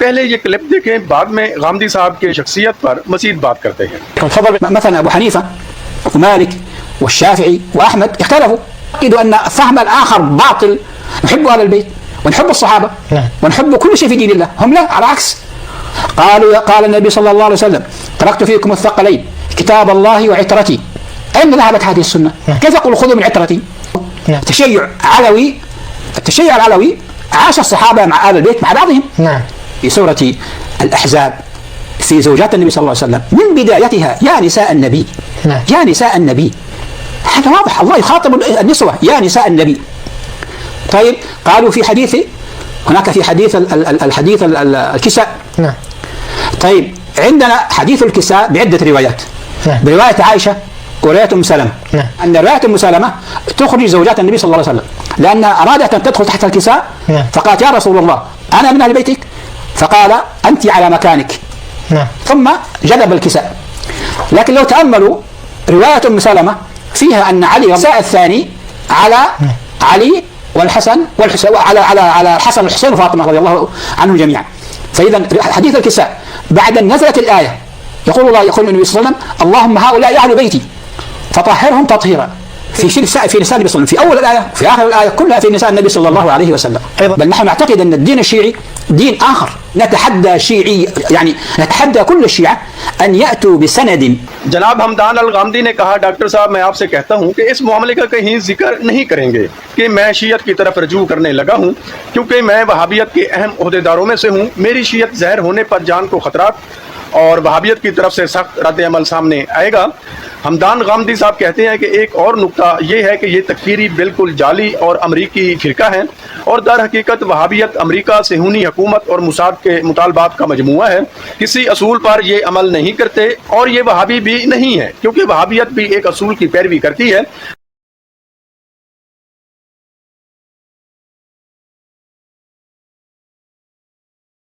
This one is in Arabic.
पहले ये क्लिप देखें, बाद में गामदी साहब की शख्सियत पर मज़ीद बात करते हैं। تفضل. مثلا أبو حنيفة ومالك والشافعي وأحمد اختلفوا، أكدوا أن فهم الآخر باطل. نحب أهل البيت ونحب الصحابة ونحب كل شيء في دين الله، هم لا، على العكس. قال النبي صلى الله عليه وسلم: تركت فيكم الثقلين كتاب الله وعترتي. أين ذهبت هذه السنة؟ كيف يقول خذوا من عترتي؟ تشيع علوي، التشيع العلوي عاش الصحابة مع آل البيت مع بعضهم. في سورة الأحزاب في زوجات النبي صلى الله عليه وسلم من بدايتها: يا نساء النبي، يا نساء النبي. هذا واضح، الله يخاطب النسوة: يا نساء النبي. طيب، قالوا في حديث، هناك في حديث الحديث الكساء. طيب، عندنا حديث الكساء بعدة روايات. برواية عائشة ورواية أم سلمة، أن رواية أم سلمة تخرج زوجات النبي صلى الله عليه وسلم لأنها أرادت أن تدخل تحت الكساء، فقالت: يا رسول الله أنا من أهل بيتك، فقال: أنت على مكانك، ثم جذب الكساء. لكن لو تأملوا رواية أم سلمة فيها أن علي الكساء الثاني على علي والحسن والحسين، على الحسن والحسين وفاطمة رضي الله عنهم جميعا. فإذا حديث الكساء بعد أن نزلت الآية يقول النبي صلى الله عليه وسلم: اللهم هؤلاء أهل بيتي فطهرهم تطهيرا. في نساء النبي صلى الله عليه وسلم، في أول الآية في آخر الآية كلها في نساء النبي صلى الله عليه وسلم. بل نحن نعتقد أن الدين الشيعي دين آخر. نتحدى شيعي، يعني نتحدى كل الشيعة أن يأتوا بسند. जनाब हमदान अल गामदी ने कहा: डॉक्टर साहब, मैं आपसे कहता हूं कि इस मामले का कहीं जिक्र नहीं करेंगे कि मैं शियत की तरफ रजू करने लगा हूं, क्योंकि मैं वहाबियत के अहम ओहदेदारों में से हूं। मेरी शियत जहर होने पर जान को खतरात और वहाबियत की तरफ से सख्त रद्द अमल सामने आएगा। हमदान गामदी साहब कहते हैं कि एक और नुक्ता ये है कि ये तकफीरी बिल्कुल जाली और अमरीकी फ़िरका है, और दर हकीकत वहाबियत अमरीका सेहूनी हुकूमत और मुसाद के मुतालबात का मजमुआ है। किसी असूल पर ये अमल नहीं करते और ये वहाबी भी नहीं है, क्योंकि वहाबियत भी एक असूल की पैरवी करती है।